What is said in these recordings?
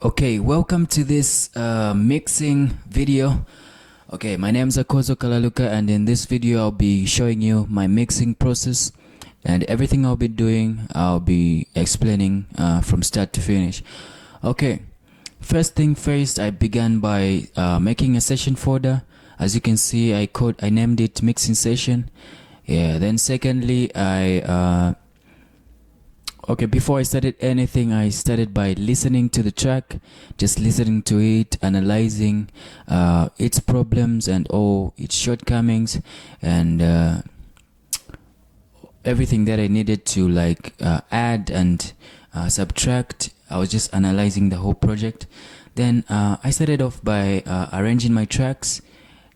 Okay, welcome to this mixing video. Okay, my name is Akozo Kalaluka, and in this video I'll be showing you my mixing process, and everything I'll be doing I'll be explaining from start to finish. Okay, first thing first, I began by making a session folder. As you can see, I named it mixing session. Yeah, then secondly, okay, before I started anything, I started by listening to the track, just listening to it, analyzing its problems and all its shortcomings, and everything that I needed to add and subtract. I was just analyzing the whole project. Then I started off by arranging my tracks,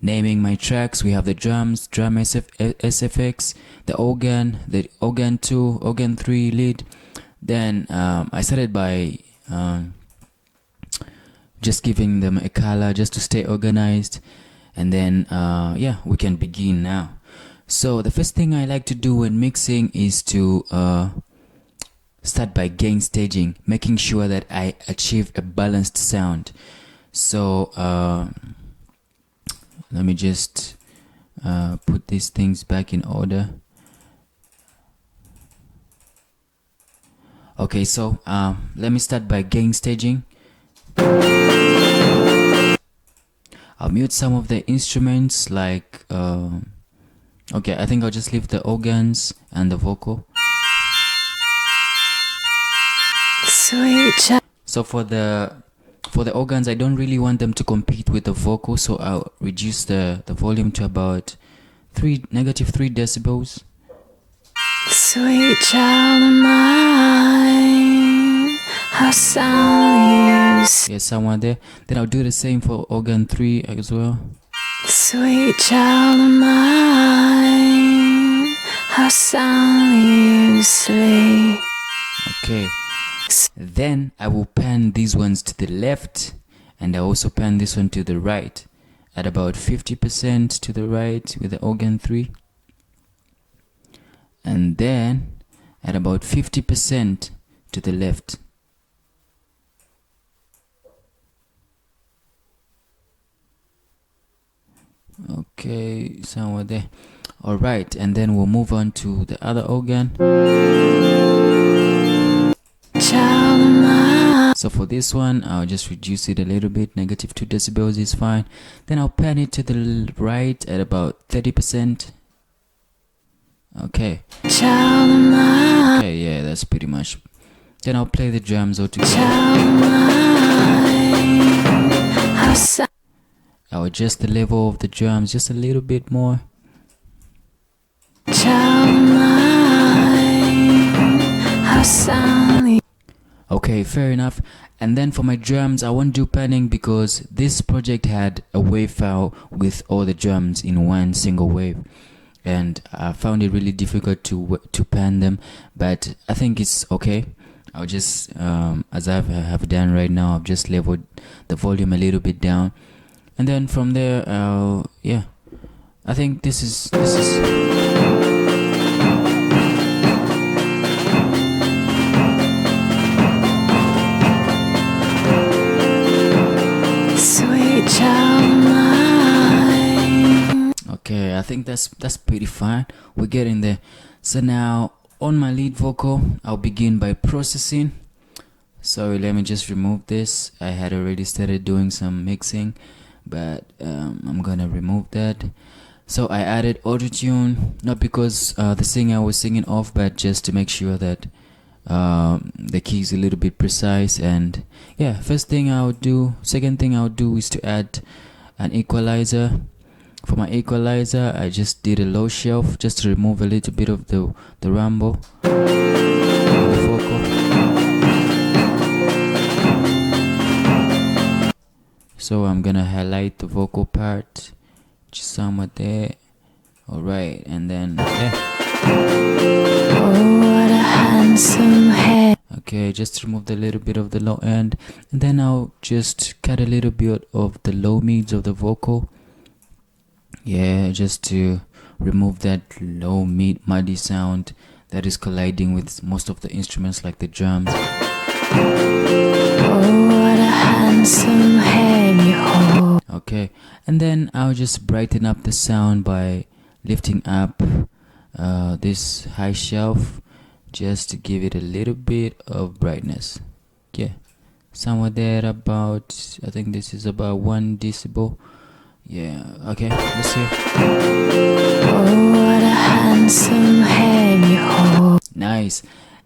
naming my tracks. We have the drums, drum SFX, the organ 2, organ 3 lead. Then I started by just giving them a color just to stay organized, and then yeah, we can begin now. So the first thing I like to do when mixing is to start by gain staging, making sure that I achieve a balanced sound. So let me just put these things back in order. Okay, so let me start by gain staging. I'll mute some of the instruments like okay, I think I'll just leave the organs and the vocal. Sweet. So for the organs, I don't really want them to compete with the vocal, so I'll reduce the volume to about -3 decibels. Sweet child of mine, how sound you. Yeah, somewhere there. Then I'll do the same for organ 3 as well. Sweet child of mine, how sound you sleep. Okay. Then I will pan these ones to the left, and I also pan this one to the right at about 50% to the right with the organ 3, and then at about 50% to the left. Okay, somewhere there. All right, and then we'll move on to the other organ. So for this one, I'll just reduce it a little bit. -2 decibels is fine. Then I'll pan it to the right at about 30%. Okay. Okay, yeah, that's pretty much. Then I'll play the drums all together. I'll adjust the level of the drums just a little bit more. Okay, fair enough. And then for my drums, I won't do panning because this project had a wave file with all the drums in one single wave, and I found it really difficult to pan them, but I think it's okay. I'll just as I have done right now, I've just leveled the volume a little bit down, and then from there yeah, I think this is okay. I think that's pretty fine. We're getting there. So now on my lead vocal, I'll begin by processing. Sorry, let me just remove this. I had already started doing some mixing, but I'm gonna remove that. So I added auto-tune, not because the singer was singing off, but just to make sure that the key is a little bit precise. And yeah, second thing I'll do is to add an equalizer. For my equalizer, I just did a low shelf just to remove a little bit of the rumble on the vocal. So I'm gonna highlight the vocal part just somewhere there. Alright, and then yeah. Oh, what a handsome head. Okay, just remove the little bit of the low end, and then I'll just cut a little bit of the low mids of the vocal. Yeah, just to remove that low mid muddy sound that is colliding with most of the instruments like the drums. Oh, what a handsome head you hold. Okay, and then I'll just brighten up the sound by lifting up this high shelf just to give it a little bit of brightness. Yeah, somewhere there about, I think this is about 1 decibel. Yeah, okay, let's hear. Oh, what a handsome head you hold. Nice.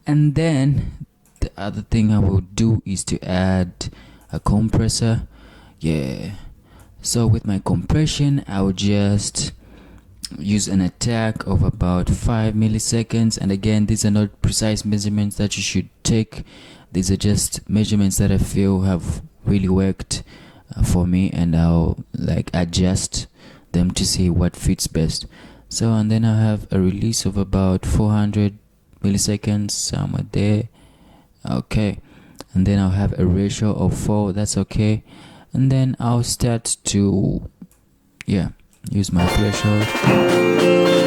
And then the other thing I will do is to add a compressor. Yeah, so with my compression I will just use an attack of about 5 milliseconds. And again, these are not precise measurements that you should take. These are just measurements that I feel have really worked for me, and I'll like adjust them to see what fits best. So, and then I'll have a release of about 400 milliseconds, somewhere there. Okay, and then I'll have a ratio of 4. That's okay. And then I'll start to use my threshold.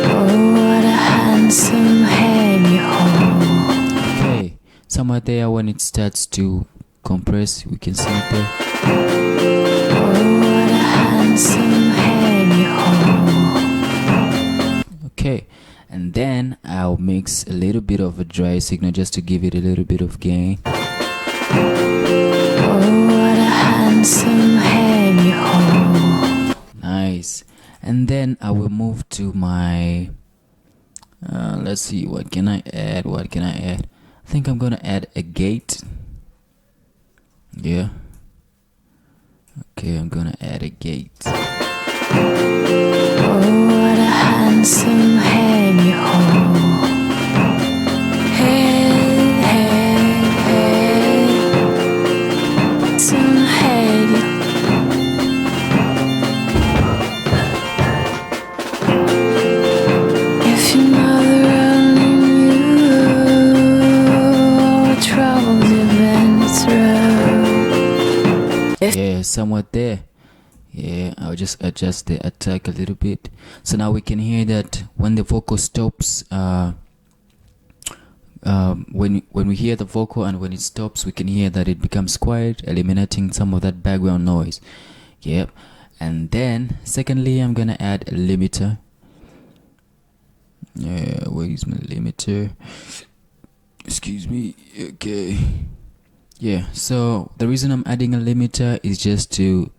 Oh, what a handsome head you hold. Okay, somewhere there when it starts to compress, we can see it there. Oh, what a handsome head you hold. Okay, and then I'll mix a little bit of a dry signal just to give it a little bit of gain. Oh, what a handsome head you hold. Nice. And then I will move to my let's see, what can I add? I think I'm gonna add a gate. Yeah, okay, I'm gonna add a gate. Oh, what a handsome head you hold. Head, some head you. If your mother only knew all the troubles you've been through. Yeah, somewhat there. Yeah, I'll just adjust the attack a little bit. So now we can hear that when the vocal stops, when we hear the vocal and when it stops, we can hear that it becomes quiet, eliminating some of that background noise. Yep. And then secondly, I'm gonna add a limiter. Yeah, where is my limiter? Excuse me. Okay. Yeah, so the reason I'm adding a limiter is just to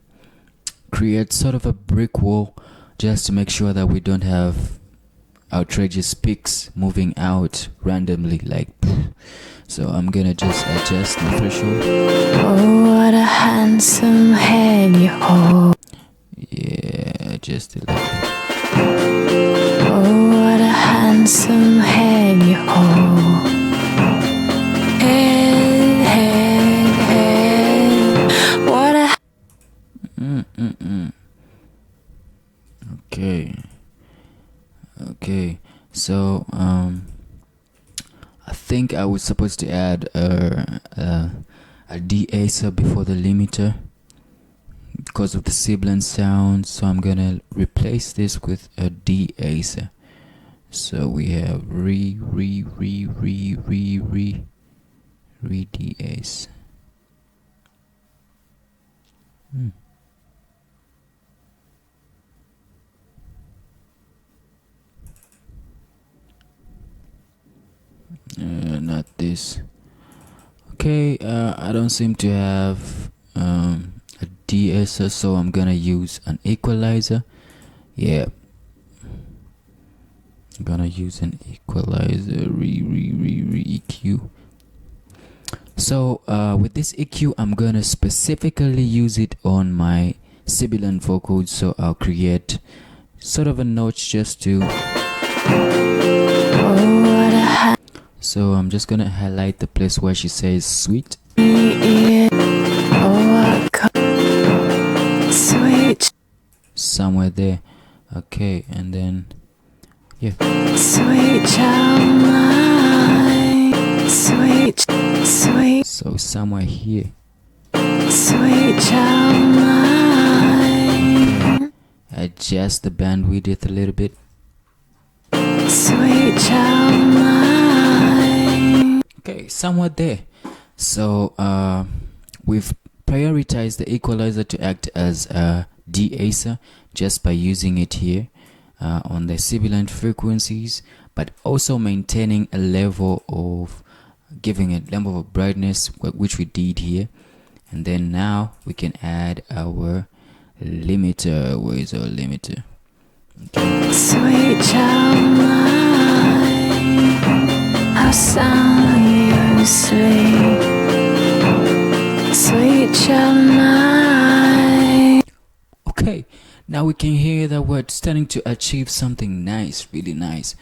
create sort of a brick wall, just to make sure that we don't have outrageous peaks moving out randomly like. So I'm gonna just adjust my threshold. Oh, what a handsome head you hold. Yeah, adjust it like that. Oh, what a handsome head you hold. Head, what a. Okay, so I think I was supposed to add a de-acer before the limiter because of the sibilant sound, so I'm gonna replace this with a de-acer. So we have de-ace. Not this. Okay, I don't seem to have a de-acer, so I'm gonna use an equalizer. Yeah, I'm gonna use an equalizer. EQ. So with this EQ, I'm gonna specifically use it on my sibilant vocals. So I'll create sort of a notch just to. So I'm just gonna highlight the place where she says sweet. Sweet. Somewhere there. Okay, and then yeah. Sweet child mine. Sweet. So somewhere here. Sweet child mine. Adjust the bandwidth a little bit. Sweet child mine. Okay, somewhere there. So we've prioritize the equalizer to act as a de-esser just by using it here on the sibilant frequencies, but also maintaining a level of giving a level of brightness, which we did here. And then now we can add our limiter. Where is our limiter? Okay. Sweet child mine, I sound you sleep. Sweet child mine. Okay, now we can hear that we're starting to achieve something nice, really nice.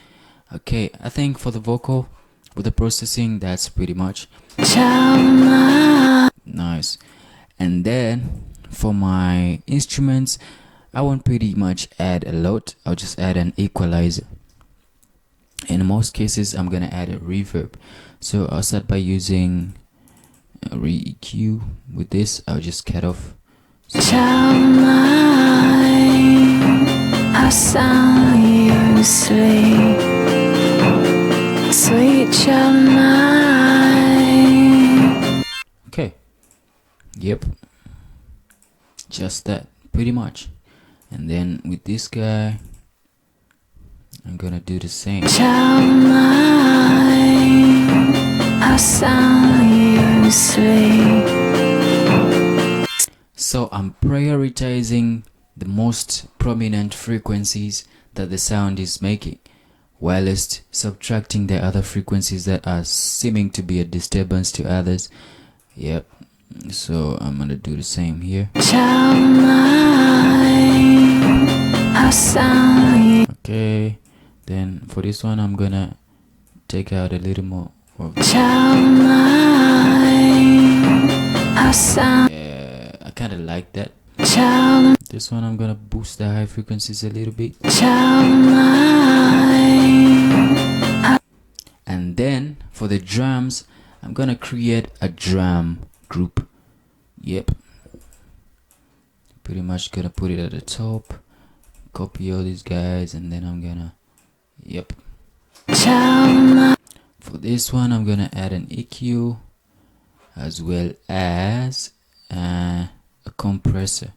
Okay, I think for the vocal with the processing, that's pretty much nice. And then for my instruments, I won't pretty much add a lot. I'll just add an equalizer. In most cases, I'm gonna add a reverb. So I'll start by using a re-EQ. With this, I'll just cut off. Child mine, I sound you sleep. Sweet child mine. Okay. Yep. Just that, pretty much. And then with this guy, I'm gonna do the same. Child mine, I sound you sleep. So I'm prioritizing the most prominent frequencies that the sound is making, whilst subtracting the other frequencies that are seeming to be a disturbance to others. Yep. So I'm gonna do the same here. Child mine, I sound you. Okay. Then for this one, I'm gonna take out a little more of Child mine, I sound. I kind of like that. Child, This one I'm gonna boost the high frequencies a little bit. child mine. And then for the drums, I'm gonna create a drum group. Yep. Pretty much gonna put it at the top, copy all these guys, and then I'm gonna, yep. Child mine. For this one, I'm gonna add an EQ as well as a compressor.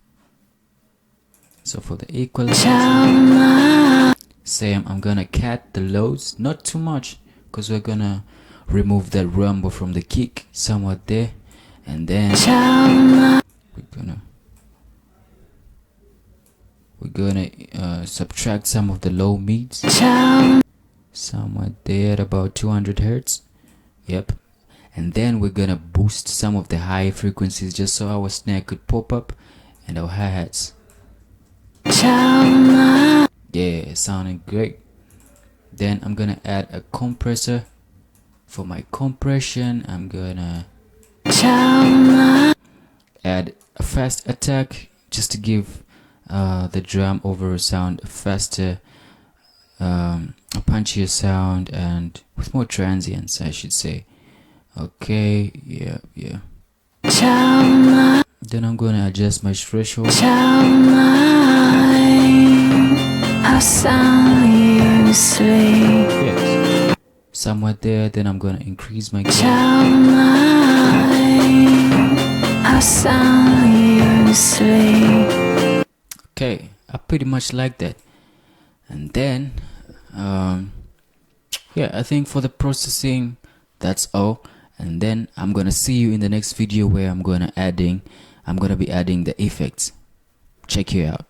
So for the equalizer, Child mine. same, I'm gonna cut the lows, not too much, because we're gonna remove that rumble from the kick somewhat there, and then Child mine. we're gonna subtract some of the low mids Child. somewhat there at about 200 hertz. Yep. And then we're gonna boost some of the high frequencies just so our snare could pop up, and our hi-hats. Child mine. Yeah, sounding great. Then I'm gonna add a compressor. For my compression, I'm gonna Child mine. add a fast attack just to give the drum over sound a faster, a punchier sound, and with more transients, I should say. Okay, yeah. Child mine. Then I'm gonna adjust my threshold. Child mine, I sound you sleep. Yes. Somewhat there. Then I'm gonna increase my gain. Child mine, I sound you sleep. Okay, I pretty much like that. And then, yeah, I think for the processing, that's all. And then I'm gonna see you in the next video where I'm gonna be adding the effects. Check you out.